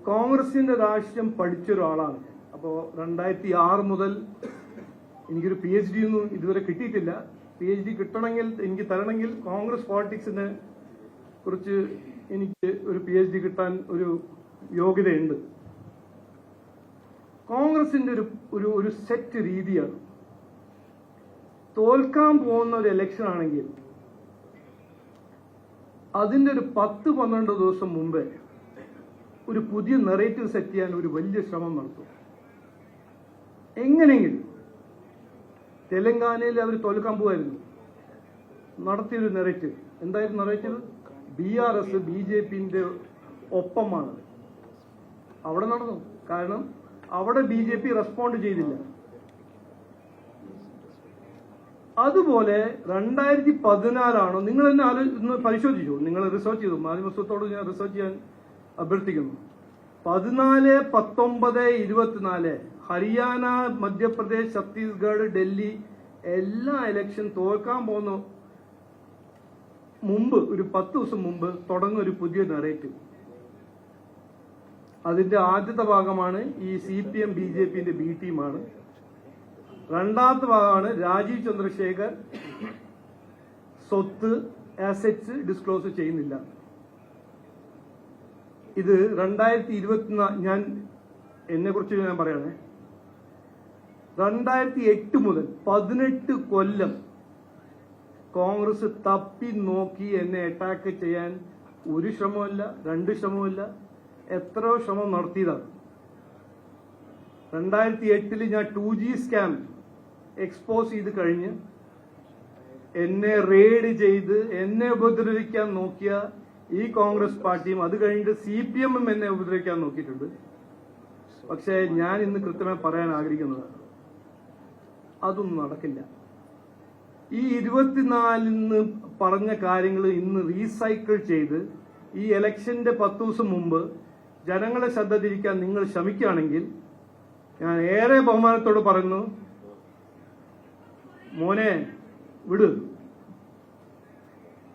കോൺഗ്രസിന്റെ രാഷ്ട്രീയം പഠിച്ചൊരാളാണ്. അപ്പോൾ 2006 മുതൽ എനിക്കൊരു PhD ഒന്നും ഇതുവരെ കിട്ടിയിട്ടില്ല. PhD കിട്ടണമെങ്കിൽ, എനിക്ക് തരണമെങ്കിൽ കോൺഗ്രസ് പോളിറ്റിക്സിനെ കുറിച്ച് എനിക്ക് ഒരു PhD കിട്ടാൻ ഒരു യോഗ്യതയുണ്ട്. കോൺഗ്രസിന്റെ ഒരു സെറ്റ് രീതിയാണ്. തോൽക്കാൻ പോകുന്ന ഒരു ഇലക്ഷൻ ആണെങ്കിൽ അതിന്റെ ഒരു 10-12 ദിവസം മുമ്പേ ഒരു പുതിയ നെറേറ്റീവ് സെറ്റ് ചെയ്യാൻ ഒരു വലിയ ശ്രമം നടത്തും. എങ്ങനെയെങ്കിലും തെലങ്കാനയിൽ അവർ തോൽക്കാൻ പോവായിരുന്നു, നടത്തിയൊരു നെറേറ്റീവ്. എന്തായിരുന്നു നെറേറ്റീവ്? BRS BJPന്റെ ഒപ്പമാണ്. അവിടെ നടന്നു. കാരണം അവിടെ BJP റെസ്പോണ്ട് ചെയ്തില്ല. അതുപോലെ 2014 നിങ്ങൾ തന്നെ ഇന്ന് പരിശോധിച്ചു, നിങ്ങൾ റിസർച്ച് ചെയ്തു. മാധ്യമത്തോട് ഞാൻ റിസർച്ച് ചെയ്യാൻ അഭ്യർത്ഥിക്കുന്നു. 14, 19, 24 ഹരിയാന, മധ്യപ്രദേശ്, ഛത്തീസ്ഗഡ്, ഡൽഹി എല്ലാ ഇലക്ഷൻ തോൽക്കാൻ പോകുന്ന മുമ്പ് ഒരു 10 ദിവസം മുമ്പ് തുടങ്ങുന്ന ഒരു പുതിയ നെറേറ്റീവ്. അതിന്റെ ആദ്യത്തെ ഭാഗമാണ് ഈ CPM BJPന്റെ B ടീമാണ്. രണ്ടാമത്തെ ഭാഗമാണ് രാജീവ് ചന്ദ്രശേഖർ സ്വത്ത് അസറ്റ്സ് ഡിസ്ക്ലോസ് ചെയ്യുന്നില്ല. ഇത് 2024 ഞാൻ എന്നെ കുറിച്ച് ഞാൻ പറയണേ. 2008 മുതൽ 18 കൊല്ലം കോൺഗ്രസ് തപ്പി നോക്കി എന്നെ അറ്റാക്ക് ചെയ്യാൻ ഒരു ശ്രമമല്ല, 2 ശ്രമമല്ല, എത്രയോ ശ്രമം നടത്തിയതാണ്. 2008 ഞാൻ 2G സ്കാം എക്സ്പോസ് ചെയ്ത് കഴിഞ്ഞ് എന്നെ റെയ്ഡ് ചെയ്ത് എന്നെ ഉപദ്രവിക്കാൻ നോക്കിയ ഈ കോൺഗ്രസ് പാർട്ടിയും അത് കഴിഞ്ഞിട്ട് CPM എന്നെ ഉപദ്രവിക്കാൻ നോക്കിയിട്ടുണ്ട്. പക്ഷേ ഞാൻ ഇന്ന് കൃത്യമായി പറയാൻ ആഗ്രഹിക്കുന്നത് അതൊന്നും നടക്കില്ല. ഈ 24 പറഞ്ഞ കാര്യങ്ങൾ ഇന്ന് റീസൈക്കിൾ ചെയ്ത് ഈ ഇലക്ഷന്റെ 10 ദിവസം മുമ്പ് ജനങ്ങളെ ശ്രദ്ധ തിരിക്കാൻ നിങ്ങൾ ശ്രമിക്കുകയാണെങ്കിൽ ഞാൻ ഏറെ ബഹുമാനത്തോട് പറയുന്നു, മോനെ വിട്,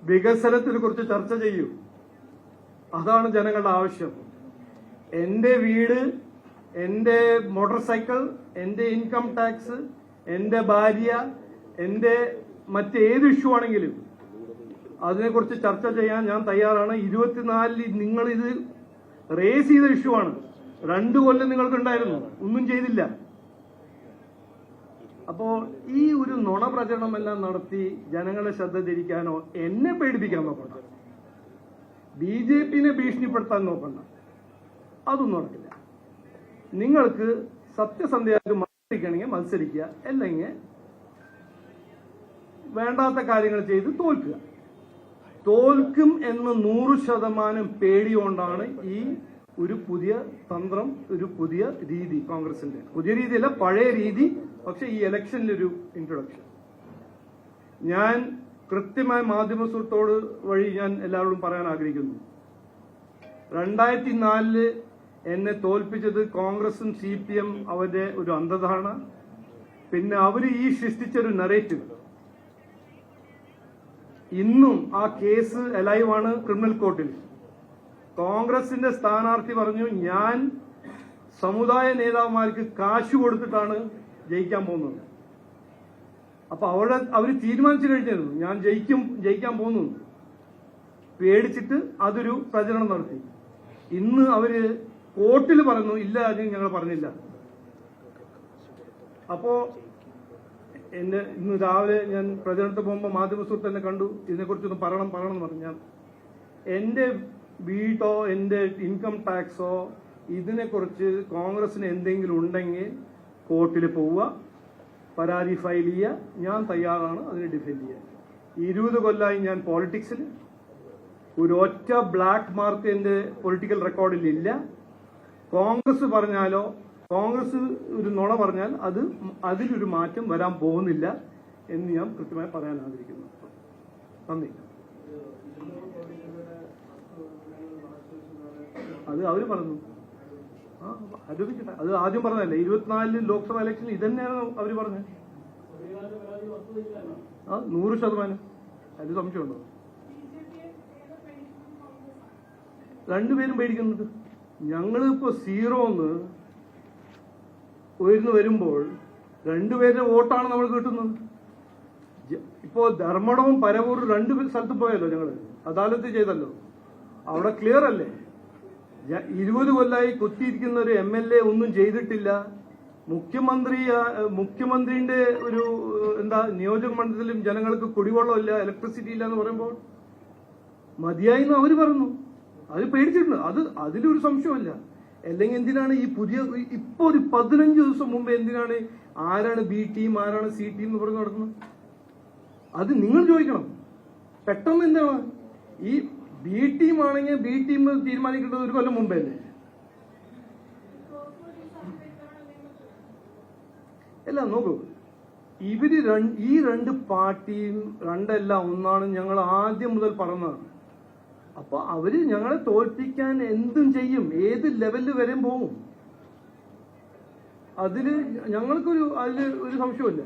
വികസനത്തിനെ കുറിച്ച് ചർച്ച ചെയ്യൂ. അതാണ് ജനങ്ങളുടെ ആവശ്യം. എന്റെ വീട്, എന്റെ മോട്ടോർ സൈക്കിൾ, എന്റെ ഇൻകം ടാക്സ്, എന്റെ ഭാര്യ, എന്റെ മറ്റേത് ഇഷ്യൂ ആണെങ്കിലും അതിനെക്കുറിച്ച് ചർച്ച ചെയ്യാൻ ഞാൻ തയ്യാറാണ്. 24 നിങ്ങൾ ഇത് റേസ് ചെയ്ത ഇഷ്യൂ ആണ്. 2 കൊല്ലം നിങ്ങൾക്കുണ്ടായിരുന്നു, ഒന്നും ചെയ്തില്ല. അപ്പോ ഈ ഒരു നുണ പ്രചരണമെല്ലാം നടത്തി ജനങ്ങളെ ശ്രദ്ധ തിരിക്കാനോ എന്നെ പേടിപ്പിക്കാൻ നോക്കണ്ട, BJPനെ ഭീഷണിപ്പെടുത്താൻ നോക്കണ്ട. അതൊന്നും നടക്കില്ല. നിങ്ങൾക്ക് സത്യസന്ധയായിട്ട് മത്സരിക്കണമെങ്കിൽ മത്സരിക്കുക, അല്ലെങ്കിൽ വേണ്ടാത്ത കാര്യങ്ങൾ ചെയ്ത് തോൽക്കുക. തോൽക്കും എന്ന് 100% പേടികൊണ്ടാണ് ഈ ഒരു പുതിയ തന്ത്രം, ഒരു പുതിയ രീതി കോൺഗ്രസിന്റെ. പുതിയ രീതിയല്ല, പഴയ രീതി. പക്ഷെ ഈ ഇലക്ഷനിലൊരു ഇൻട്രൊഡക്ഷൻ ഞാൻ കൃത്യമായ മാധ്യമ സുഹൃത്തോട് വഴി ഞാൻ എല്ലാവരോടും പറയാൻ ആഗ്രഹിക്കുന്നു. 2004 എന്നെ തോൽപ്പിച്ചത് കോൺഗ്രസും CPM അവരുടെ ഒരു അന്ധധാരണ. പിന്നെ അവർ ഈ സൃഷ്ടിച്ചൊരു നെറേറ്റീവ്. ഇന്നും ആ കേസ് അലൈവാണ് ക്രിമിനൽ കോർട്ടിൽ. കോൺഗ്രസിന്റെ സ്ഥാനാർത്ഥി പറഞ്ഞു, ഞാൻ സമുദായ നേതാക്കന്മാർക്ക് കാശ് കൊടുത്തിട്ടാണ് ജയിക്കാൻ പോകുന്നത്. അപ്പൊ അവര് തീരുമാനിച്ചു കഴിഞ്ഞിരുന്നു ഞാൻ ജയിക്കാൻ പോകുന്നു. പേടിച്ചിട്ട് അതൊരു പ്രചരണം നടത്തി. ഇന്ന് അവര് കോർട്ടിൽ പറഞ്ഞു, ഇല്ല അതിന് ഞങ്ങൾ പറഞ്ഞില്ല. അപ്പോ ഇന്ന് രാവിലെ ഞാൻ പ്രചരണത്തിന് പോകുമ്പോൾ മാധ്യമ സുഹൃത്ത് എന്നെ കണ്ടു, ഇതിനെക്കുറിച്ചൊന്ന് പറയണം എന്ന് പറഞ്ഞു. ഞാൻ എന്റെ വീടോ എന്റെ ഇൻകം ടാക്സോ ഇതിനെക്കുറിച്ച് കോൺഗ്രസിന് എന്തെങ്കിലും ഉണ്ടെങ്കിൽ കോർട്ടിൽ പോവുക, പരാതി ഫയൽ ചെയ്യുക. ഞാൻ തയ്യാറാണ് അതിനെ ഡിഫെൻഡ് ചെയ്യാൻ. 20 കൊല്ലമായി ഞാൻ പോളിറ്റിക്സിൽ. ഒരു ഒറ്റ ബ്ലാക്ക് മാർക്ക് എന്റെ പൊളിറ്റിക്കൽ റെക്കോർഡിൽ ഇല്ല. കോൺഗ്രസ് പറഞ്ഞാലോ, കോൺഗ്രസ് ഒരു നുണ പറഞ്ഞാൽ അതിലൊരു മാറ്റം വരാൻ പോകുന്നില്ല എന്ന് ഞാൻ കൃത്യമായി പറയാൻ ആഗ്രഹിക്കുന്നു. നന്ദി. അത് അവര് പറഞ്ഞു, ആരോപിക്കട്ടെ. അത് ആദ്യം പറഞ്ഞതല്ലേ, 24 ലോക്സഭാ ഇലക്ഷനിൽ ഇതന്നെയാണ് അവര് പറഞ്ഞത്. 100%. അതിൽ സംശയമുണ്ടോ? രണ്ടുപേരും പേടിക്കുന്നുണ്ട്. ഞങ്ങളിപ്പോ 0 ഉയർന്നു വരുമ്പോൾ 2 പേരുടെ വോട്ടാണ് നമ്മൾ കിട്ടുന്നത്. ഇപ്പോ ധർമ്മടവും പരവൂരും 2 സ്ഥലത്ത് പോയല്ലോ, ഞങ്ങള് അദാലത്ത് ചെയ്തല്ലോ. അവിടെ ക്ലിയർ അല്ലേ? 20 കൊല്ലായി കുത്തിയിരിക്കുന്ന ഒരു MLA ഒന്നും ചെയ്തിട്ടില്ല. മുഖ്യമന്ത്രിന്റെ ഒരു നിയോജക മണ്ഡലത്തിലും ജനങ്ങൾക്ക് കുടിവെള്ളമില്ല, ഇലക്ട്രിസിറ്റി ഇല്ല എന്ന് പറയുമ്പോൾ മതിയായി എന്ന് അവര് പറഞ്ഞു. അത് പേടിച്ചിട്ടുണ്ട്, അതിലൊരു സംശയമല്ല. അല്ലെങ്കിൽ എന്തിനാണ് ഈ ഇപ്പൊ ഒരു 15 ദിവസം മുമ്പ് എന്തിനാണ് ആരാണ് B ടീം ആരാണ് C ടീം എന്ന് പറഞ്ഞ് നടക്കുന്നത്? അത് നിങ്ങൾ ചോദിക്കണം. പെട്ടെന്ന് എന്താണ് ഈ B ടീം ആണെങ്കിൽ B ടീം തീരുമാനിക്കേണ്ടത് 1 കൊല്ലം മുമ്പേ അല്ലേ? അല്ല, നോക്കൂ, ഈ 2 പാർട്ടിയും രണ്ടല്ല ഒന്നാണ് ഞങ്ങൾ ആദ്യം മുതൽ പറഞ്ഞതാണ്. അപ്പൊ അവര് ഞങ്ങളെ തോൽപ്പിക്കാൻ എന്തും ചെയ്യും, ഏത് ലെവലിൽ വരെയും പോകും. അതില് ഒരു സംശയമില്ല.